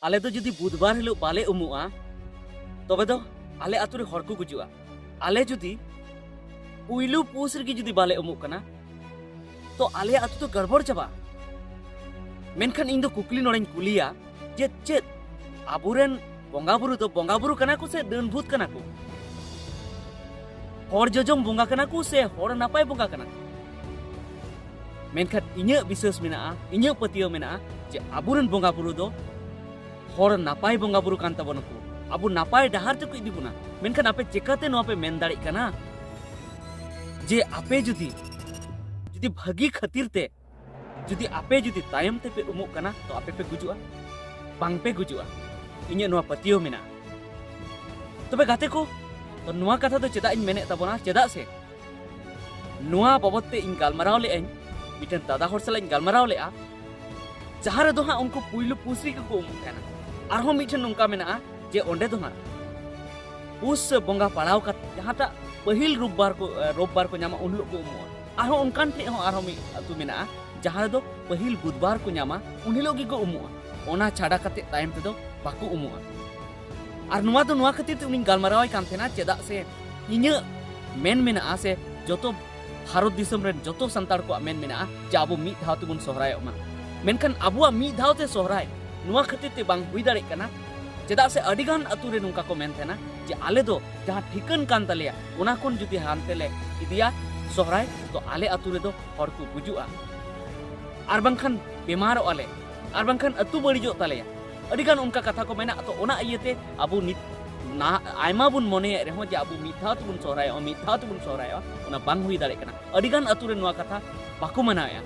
आले तो जुदी बुधवार हिलो बाले उमुआ तबे तो आले आतु रे हर को गुजुआ आले जुदी पुइलु पुस रे जुदी बाले उमुक कना तो आले आतु तो गड़बड़ चाबा मेनखान इन दो कुकली नोड़ेन कुलिया जे चेत आबुरेन बोंगा बुरु कना को से डन भूत कना को हर जजम बोंगा कना को से हर नापाय बोंगा कना मेनखान इन्या विश्वास मेना इन्या पतियो मेना जे आबुरेन बोंगा बुरु दो हर नापाय बोंगा बुरु कान ताबोन को आबु नापाय डहार ते को इदी बुना मेनखान आपे चेकाते नो आपे मेन दाड़ी कना जे आपे जुदी भागी खातिर ते जुदी आपे जुदी तायम ते पे उमुक कना तो आपे पे गुजुआ बांग पे गुजुआ इन्या नो पतियो मेना तबे गाते को तो नुआ कथा तो चेदा इन मेने ताबोना चेदा से नुआ बाबत ते इन गालमाराव ले अन मिटन दादा हर सला इन गालमाराव ले आ जहां दो हां उनको पुइलु पुसरी को उमुक कना आरहो मिटन नुंका मेना जे ओंडे दो हां पुस बोंगा पड़ाव का जहांटा पहिल रोबबार को न्यामा उनलो को उमुआ आरहो उनकान ठे हो आरहो मी अतु मेना जहां दो पहिल बुधवार को न्यामा उनहिलो गी को उमुआ ओना छाड़ा कते टाइम ते दो बाकु उमुआ और नुआ तो नुआ खातिर ते उनी गालमाराव कान थेना चेदा से इन्या मेन मेना से जतो भारत दिसम रे जतो संतार को मेन मेना जे आबो मी धाव ते बुन सोहराय मा मेनखान आबुआ मी धाव ते सोहराय नुआ खातिर ते बांग हुई दाड़े कना चेदा से अडिगान अतु रे नुका को मेन थेना जे आले दो जहां ठिकन कान तलेया ओना कोन जुदी हानते ले इदिया सोहराय तो आले अतु रे दो हर को गुजुआ आर बांखान बेमार आले आर बांखान अतु बड़िजो तलेया अडिगान उनका कथा को मेना तो ओना इयते आबु नित ना आयमा बुन मोने रेहो जे आबु मिथा तुबुन सोहराय ओना बांग हुई दाड़े कना अडिगान अतु रे नुआ कथा बाकु मनाया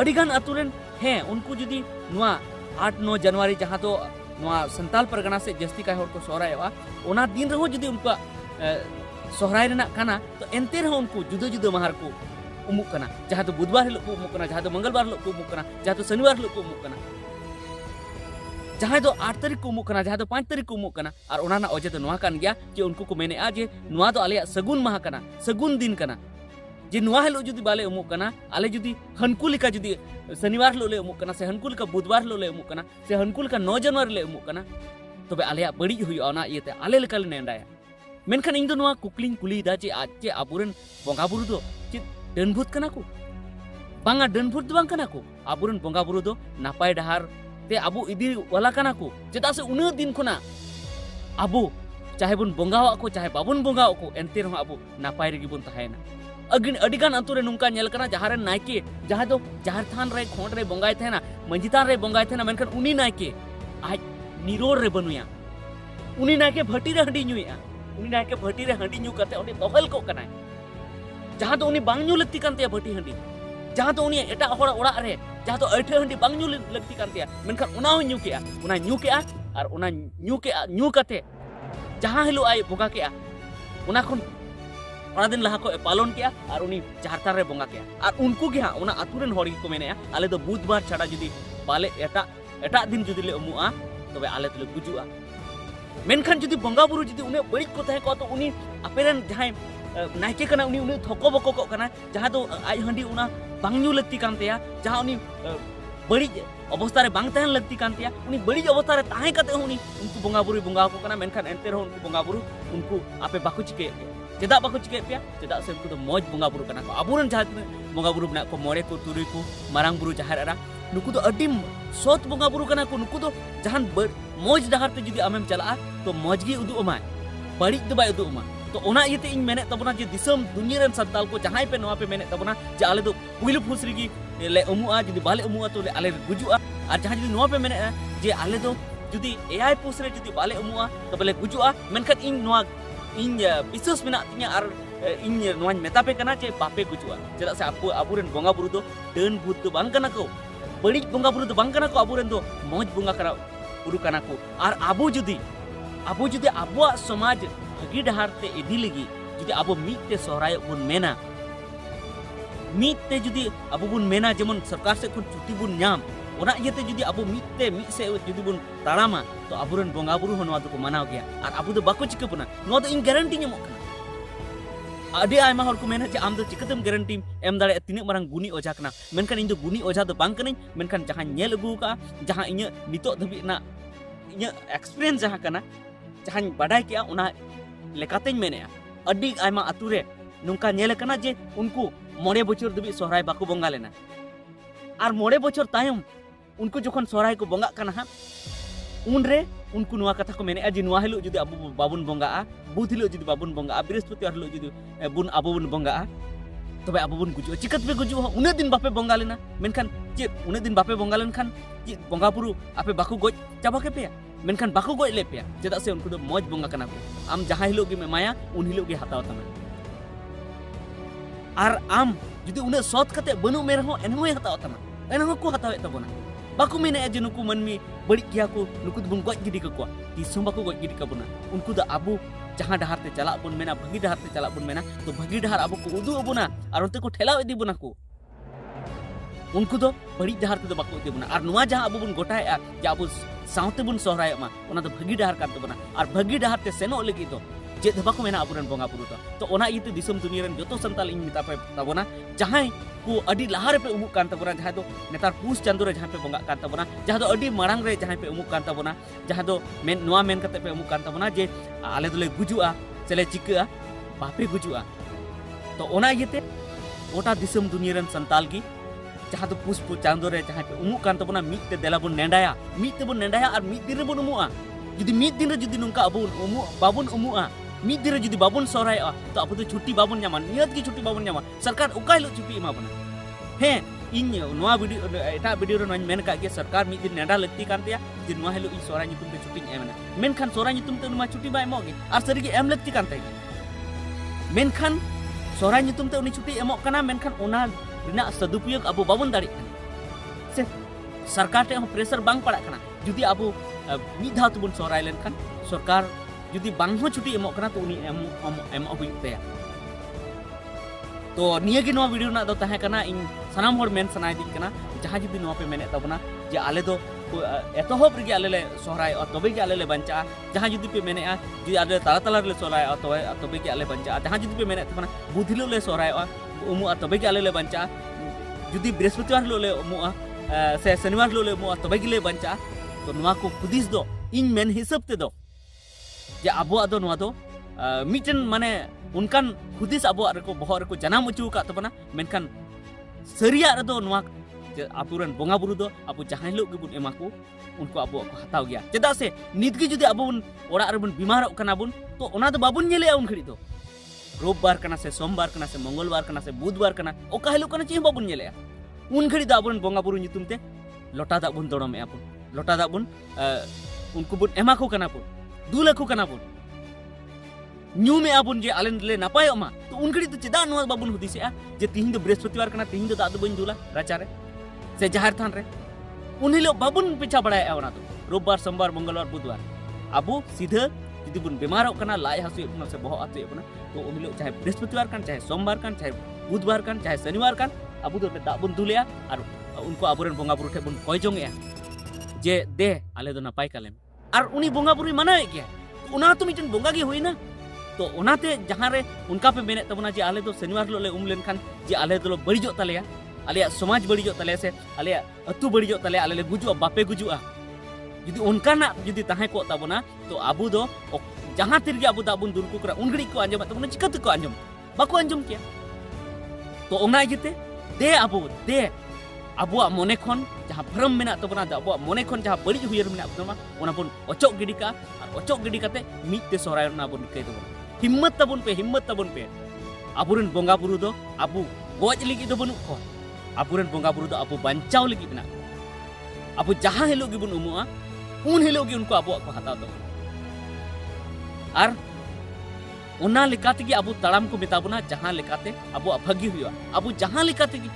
अडिगान अतु रे हे उनको जुदी नुआ 8-9 जनवरी जहां तो नुआ संताल परगना से जस्ती काय हर को सोहरायवा ओना दिन रहो जुदी उनका सोहराय रेना कना तो एंते रहो उनको जुदो जुदो महर को उमुक कना जहां तो बुधवार हिलो को उमुक कना जहां तो मंगलवार हिलो को उमुक कना जहां तो शनिवार हिलो को उमुक कना जहां तो 8 तारीख को उमुक कना जहां तो 5 तारीख को उमुक कना और ओना ना ओजे तो नुआ कान गया जे उनको को मेने आ जे नुआ तो आले सगुन माह कना सगुन दिन कना जे नुआ हिलो जुदी बाले उमुक कना आले जुदी हनकुलिका जुदी शनिवार हिलो ले उमुक कना से हनकुलिका बुधवार हिलो ले उमुक कना से हनकुलिका 9 जनवरी ले उमुक कना तबे आले बड़ी हुई ओना इयते आले लेका ले नेंडाया मेनखान इन दो नुआ कुकलिंग कुली दा जे आज जे आबुरन बोंगा बुरु दो जे डनभूत कना को बांगा डनभूत दो बांग कना को आबुरन बोंगा बुरु दो नापाय डहार ते आबु इदी वाला कना को चेदा से उन दिन खुना आबु चाहे बुन बोंगावा को चाहे बाबुन बोंगावा को एंते रहो आबु नापाय रेगी बुन तहायना अडिगान अंतु रे नुंका नेल कना जहां रे नायके जहां दो जहार थान रे खोंड रे बोंगाय थेना मंजितान रे बोंगाय थेना मेनखान उनी नायके आज निरोर रे बनुया उनी नायके भटी रे हंडी नुया उनी नायके भटी रे हंडी नु करते ओने दोहल को कना जहां तो उनी बांग नु लत्ती कानते भटी हंडी जहां तो उनी एटा होड़ ओड़ा रे जहां तो अठे हंडी बांग नु लत्ती कानते मेनखान उना हो न्यू केआ और उना न्यू कते जहां हिलो आय बोगा केआ उना खन ओना दिन लहा को पालन किया और उनी चारतार रे बोंगा किया और उनको के हां ओना अतुरेन होड़ी को मेने आले दो बुधवार छाड़ा जुदी बाले एटा दिन जुदी ले उमुआ तबे आले तले गुजुआ मेनखान जुदी बोंगा बुरु जुदी उने बड़ी को तहे को तो उनी अपेरन जहां नायके कना उनी थको बको को कना जहां तो आई हंडी उना बांगन्यू लगती कानतेया जहां उनी बड़ी अवस्था रे बांग तहन लगती कानतेया उनी बड़ी अवस्था रे ताहे कते उनी उनको बोंगा बुरु बोंगा को कना मेनखान एंते रहो उनको बोंगा बुरु उनको आपे बाकु चिके चेदा बाको चिके पे चेदा से उनको तो मौज बोंगा बुरु कना को आबुरन जहां बोंगा बुरु बना को मोरे को तुरी को मारांग बुरु जहार अरा नुकु तो अडी सोत बोंगा बुरु कना को नुकु तो जहां मौज डहार ते जुदी आमेम चला तो मौज गी उदु अमा बड़ी दो बाय उदु अमा तो ओना इते इन मेने तबना जे दिसम दुनिया रन संताल को जहां पे नवा पे मेने तबना जे आले दो पुइलु फुसरी गी ले उमुआ जुदी बाले उमुआ तो ले आले गुजुआ और जहां जुदी नवा पे मेने जे आले दो जुदी एआई पुसरे जुदी बाले उमुआ तबले गुजुआ मेनखान इन नवा इन विश्वास मेना तिया और इन नवा मेता पे कना जे बापे गुजुआ चेदा से आबुरन बोंगा बुरु दो डन भूत दो बांग कना को बड़ी बोंगा बुरु दो बांग कना को आबुरन दो मौज बोंगा करा बुरु कना को और आबु जुदी आबुआ समाज भागी डहार ते इदी लगी जुदी आबो मीते सोहराय बुन मेना मीते जुदी आबो बुन मेना जेमन सरकार से खुद छुट्टी बुन न्याम ओना इयते जुदी आबो मीते मी से जुदी बुन तारामा तो आबुरन बोंगा बुरु होनवा तो को मानाव गया और आबु दो बाको चिके बुना नो तो इन गारंटी ᱧᱟᱢᱚᱜ कना ᱟᱹᱰᱤ ᱟᱭᱢᱟ ᱦᱚᱲ ᱠᱚ ᱢᱮᱱᱟ ᱡᱮ ᱟᱢ ᱫᱚ ᱪᱤᱠᱟᱹᱛᱮᱢ ᱜᱮᱨᱮᱱᱴᱤᱢ ᱮᱢ ᱫᱟᱲᱮᱭᱟᱜᱼᱟ ᱛᱤᱱᱟᱹᱜ ᱢᱟᱨᱟᱝ ᱜᱩᱱᱤ ᱚᱡᱷᱟ ᱠᱟᱱᱟ ᱢᱮᱱᱠᱷᱟन ᱤᱧ ᱫᱚ ᱜᱩᱱᱤ ᱚᱡᱷᱟ ᱫᱚ ᱵᱟᱝ ᱠᱟᱹᱱᱟᱹᱧ ᱢᱮᱱᱠᱷᱟन ᱡᱟᱦᱟᱸᱧ ᱧᱮᱞ ᱟᱹᱜᱩ ᱠᱟᱜᱼᱟ ᱡᱟᱦᱟᱸ ᱤᱧᱟᱹᱜ ᱱᱤᱛᱚᱜ ᱫᱷᱟᱹᱵᱤᱡ ᱨᱮᱱᱟᱜ ᱤᱧᱟᱹᱜ ᱮᱠᱥᱯᱤᱨᱤᱭᱮᱱᱥ ᱡᱟᱦᱟᱸ ᱠᱟᱱᱟ ᱡᱟᱦᱟᱸᱧ ᱵᱟᱰᱟᱭ ᱠᱮᱜᱼᱟ ᱚᱱᱟ ᱞᱮᱠᱟᱛᱮᱧ ᱢᱮᱱᱮᱜᱼᱟ ᱟᱹᱰᱤ ᱟᱭᱢᱟ ᱟᱛᱩ ᱨᱮ ᱱᱚᱝᱠᱟ ᱧᱮᱞ ᱟᱠᱟᱱᱟ ᱡᱮ ᱩᱱᱠᱩ 9 ᱵᱚᱪᱷᱚᱨ ᱫᱷᱟᱹᱵᱤᱡ ᱥᱚᱦᱨᱟᱭ ᱵᱟᱠᱚ ᱵᱚᱸᱜᱟ ᱞᱮᱱᱟ ᱟᱨ 9 ᱵᱚᱪᱷᱚर ᱛᱟᱭᱚᱢ उनको जोखन सोहराय को बंगा कना हा उनरे उनको नुआ कथा को मेने जे नुआ हिलो जुदी अबो बाबुन बंगा बुध हिलो जुदी बाबुन बंगा बृहस्पतिवार हिलो जुदी बुन अबो बुन बंगा तबे अबो बुन गुजु चिकत पे गुजु उने दिन बापे बंगा लेना मेनखान जे उने दिन बापे बंगा लेनखान जे बंगा बुरु आपे बाकु गoj चाबा के पेया मेनखान बाकु गoj ले पेया चेदा से उनको दो मौज बंगा कना को आम जहां हिलो गे मेमाया उन हिलो गे हताव तमा आर आम जुदी उने सौत कते बनु मेरे हो एनहो हताव तमा एनहो को हतावे तबोना बाकु मेने जे नुकु मनमी बड़ी किया को नुकु बुन गoj गिडी को तीसों बाकु गoj गिडी कबुना उनको द आबू जहां डहार ते चला बुन मेना भगी डहार ते चला बुन मेना तो भगी डहार आबू को उदु अबुना और उनते को ठेलाव इदी बुना को उनको दो बड़ी डहार ते बाकु इदी बुना और नुआ जहां आबू बुन गोटाया जे आबू साउते बुन सोहराय मा ओना तो भगी डहार काते बुना और भगी डहार ते सेनो लगी तो जे बाकु मेना आबुरन बोंगा बुरु तो ओना इते दिसम दुनिया रन जतो संताल इन मिता पे ताबोना जहां को अडी लहार पे उमुक कान तबोना जहां दो नेतार पूस चांदो रे जहां पे बंगा कान तबोना जहां दो अडी मारांग रे जहां पे उमुक कान तबोना जहां दो मेन नुआ मेन कते पे उमुक कान तबोना जे आले दोले गुजुआ चले चिका बापे गुजुआ तो ओना इते ओटा दिसम दुनिया रन संताल की जहां दो पूस चांदो रे जहां पे उमुक कान तबोना मीत ते देला बुन नेंडाया मीत ते बुन नेंडाया और मीत दिन रे बुन उमुआ जुदी मीत दिन रे जुदी नुंका अबो उमु बाबुन उमुआ मीत दिन रे जुदी बाबुन सोहरायआ तो अब तो छुट्टी बाबुन ᱧᱟᱢᱟ नियत की छुट्टी बाबुन ᱧᱟᱢᱟ सरकार उका हिलो छुट्टी एमा बना हे इन नोआ वीडियो एटा वीडियो रे नोन मेन का के सरकार मीत दिन नेडा लगती कानतेया जे नोआ हिलो इ सोहराय नितुम ते छुट्टी एमना मेनखान सोहराय नितुम ते नुमा छुट्टी बा एमोगे आर सरी के एम लगती कानते मेनखान सोहराय नितुम ते उनी छुट्टी एमोग कना मेनखान ओना रिना सदुपयोग अबो बाबुन दाड़ी से सरकार ते प्रेशर बांग पड़ा कना जुदी अबो मी धाव तुबुन सोहराय लेनखान सरकार जुदी बांग हो छुट्टी एमोग कना तो उनी एम हुईतेया तो निया के नोआ वीडियो ना दो तहे कना इन सनाम होर मेन सनाय दिन कना जहां जुदी नोआ पे मेने तबना जे आले दो एतोहब रे आले ले सोहराय तबे के आले ले बंचा जहां जुदी पे मेने जुदी आले ताला ताला ले सोहराय तबे के आले बंचा जहां जुदी पे मेने तबना बुधिलो ले सोहराय उमु तबे के आले ले बंचा जुदी बृहस्पतिवार लो ले उमु से शनिवार लो ले उमु तबे के ले बंचा तो नोआ को खुदिस दो इन मेन हिसाब ते दो जे आबो आदो नोआ दो मिटन माने उनकान खुदिस आबो रको बहर को जनाम उचु का तबना मेनखान सरिया रे दो नोआ आपुरन बोंगा बुरु दो आबो जहां लोग के बुन एमा को उनको आबो को हताव गया चेदा से नितगी जुदी आबो बुन ओड़ा रे बुन बीमार कना बुन तो ओना दो बाबुन नेले उन घड़ी दो रोबबार कना से सोमवार कना से मंगलवार कना से बुधवार कना ओका हेलो कना ची बाबुन नेले उन घड़ी दा बुन बोंगा बुरु नितुम ते लोटा दा बुन दोड़म आबो लोटा दा बुन उनको बुन एमा को कना बुन दूला को कना बुन न्यू में आबुन जे आलेन ले नापाय मा तो उन घड़ी तो चेदा नो बाबुन हुदिसे जे तिहिन दो बृहस्पतिवार कना तिहिन दो दा दो बन दूला राचारे से जहार थान रे उन हिलो बाबुन पिछा बड़ाय ओना तो रोबबार सोमवार मंगलवार बुधवार अबो सीधा जुदी बुन बीमार कना लाई हसु अपना से बहुत आते अपना तो उन हिलो चाहे बृहस्पतिवार कान चाहे सोमवार कान चाहे बुधवार कान चाहे शनिवार कान अबो दो दा बुन दुलिया और उनको आबुरन बोंगा बुरु ठे बुन कय जोंगे जे दे आले दो नापाय कालेम और उनी बोंगा बुरु मनाए गया तो उना तो मिटन बोंगा गे होइना तो ओनाते जहां रे उनका पे मेने तबना जे आले दो शनिवार लो ले लेन खान जे आले दो बड़ीजो तलेया आले समाज बड़ीजो तले से आले अतु बड़ीजो तले आले ले गुजुआ बापे गुजुआ जुदी उनका ना जुदी ताहे को तबना तो आबू दो जहां तिरगे आबू दाबुन दुरकु करा उनगड़ी को अंजम तबना चिकत को अंजम बाको अंजम किया तो ओना इते दे आबू दे आबुआ मने खन जहां भरम मेना तबना आबुआ मने खन जहां बड़ी हुयर मेना तबना ओना बुन ओचोक गिडी का और ओचोक गिडी कते मीते सोराय ना बुन कई दो हिम्मत तबुन पे आबुरन बोंगा बुरु दो आबु गोज लिगी दो बनु को आबुरन बोंगा बुरु दो आबु बंचाव लिगी बिना आबु जहां हेलो गी बुन उमुआ उन हेलो गी उनको आबु को हता दो और ओना लेकाते गी आबु तड़ाम को मेताबुना जहां लेकाते आबु भागी हुआ आबु जहां लेकाते गी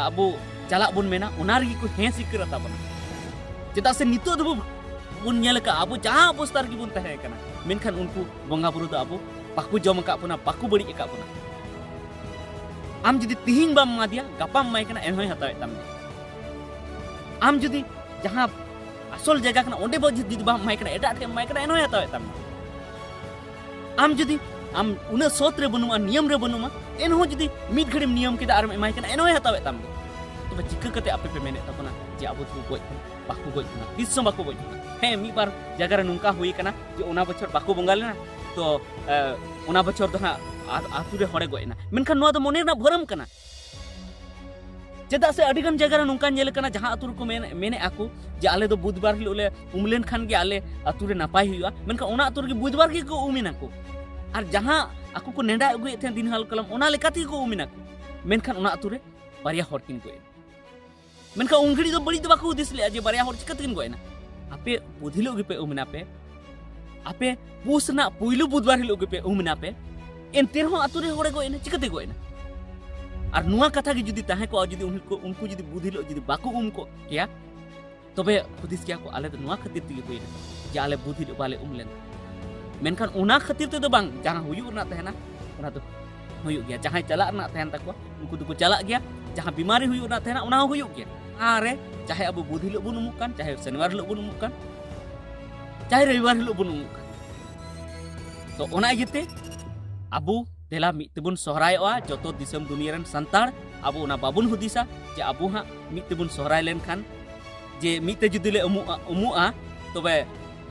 आबु चला बुन मेना ओना रे को हे सिकरता बना चेदा से नितो दो बुन नेल का आबु जहां अवस्था गी बुन तहे कना मेनखान उनको बोंगा बुरु दो आबु बाकू जम का पुना बाकू बड़ी का पुना आम जुदी तिहिंग बाम मा दिया गापाम माय कना एनहोय हतावे ताम आम जुदी जहां असल जगह कना ओंडे जुदी बाम माय कना एटा ठे माय कना एनहोय हतावे ताम आम जुदी आम उना सोत रे बनुमा नियम रे बनुमा एनहो जुदी मिद घड़ी नियम के आरम एमाय कना एनहो हतावे ताम तो चिका कते आपे पे मेने तपना जे अब तू गोज बाकू गोज ना तिसो बाकू गोज हे मी बार जगह रे नुंका हुई कना जे ओना बछर बाकू बंगा लेना तो ओना बछर तो आतु रे हड़े गोयना मेनखान नोआ दो मोने ना भरम कना चेदा से अडिगन जगह रे नुंका नेल कना जहां आतु को मेने आकू जे आले दो बुधवार हिलो ले उमलेन खान के आले आतु रे नापाय हुआ मेनखान ओना आतु रे बुधवार के को उमिना को और जहां आकू को नेडा अगुए थे दिन हाल कलम ओना लेकाती को उमिना को मेनखान ओना आतु रे बारिया हर किन गोय मेनखान उंगड़ी दो बड़ी दो बाकू दिस ले जे बारिया हर चिकत किन गोयना आपे बुधिलो गे पे उमिना पे आपे पूसना पुइलु बुधवार हिलो गे पे उमिना पे एनतेर हो आतु रे हड़े गोयना चिकते गोयना और नुआ कथा की जुदी ताहे को जुदी उनको जुदी बुधिलो जुदी बाकू उम को किया तबे खुदिस किया को आले तो नुआ खातिर तिगे गोयना जे आले बुधिलो बाले उमलेन मेनखान उना खातिर ते दो बांग जहां हुयु ना तहना उना तो हुयु गया जहां चला ना तहन तकवा उनको तो चला गया जहां बीमारी हुयु ना तहना उना हुयु गया आरे चाहे अब बुधिलो बुन उमुक कान चाहे शनिवार हिलो बुन उमुक कान चाहे रविवार हिलो बुन उमुक कान तो ओना इयते अबु देला मितबुन सोहरायवा जतो दिसम दुनिया रन संतार अबु ओना बाबुन हुदिसा जे अबु हा मितबुन सोहराय लेन खान जे मिते जुदी ले उमुआ तबे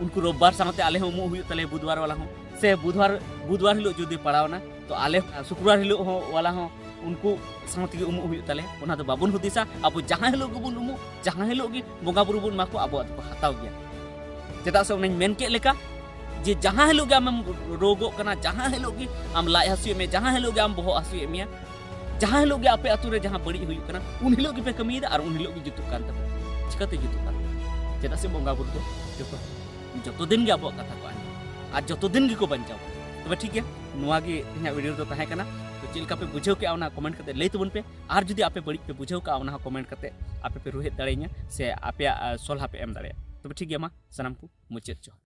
उनको रविवार सामते आले हो उमु हुयु तले बुधवार वाला हो से बुधवार हिलो जुदी पड़ावना तो आले शुक्रवार हिलो हो वाला हो उनको सामते उमु हुयु तले ओना तो बाबुन हुदिसा अबु जहां हिलो गुबुन उमु जहां हिलो गी बोगा बुरु बुन माको अबु अत हताव गया चेदा से ओना मेन के लेका जे जहां हिलो गे आम रोगो कना जहां हिलो गे आम लाय हसुए में जहां हिलो गे आम बहो हसुए मिया जहां हिलो गे आपे अतु रे जहां बड़ी हुयु कना उन हिलो गे पे कमीदा और उन हिलो गे जुतु कान तब चिकाते जुतु कान चेदा से बोगा बुरु जो दिन गे अब कथा को आज जो दिन गे को बंचाव तब ठीक है नुआ गे इना वीडियो तो ताहे कना तो चिलका पे बुझाव के आना कमेंट करते लई तबन पे और जुदी आपे बड़ी पे बुझाव का आना कमेंट करते आपे पे रोहित दाड़ेኛ से आपे सोलहा पे एम दाड़े तब ठीक है मा सनम को मुचेत जो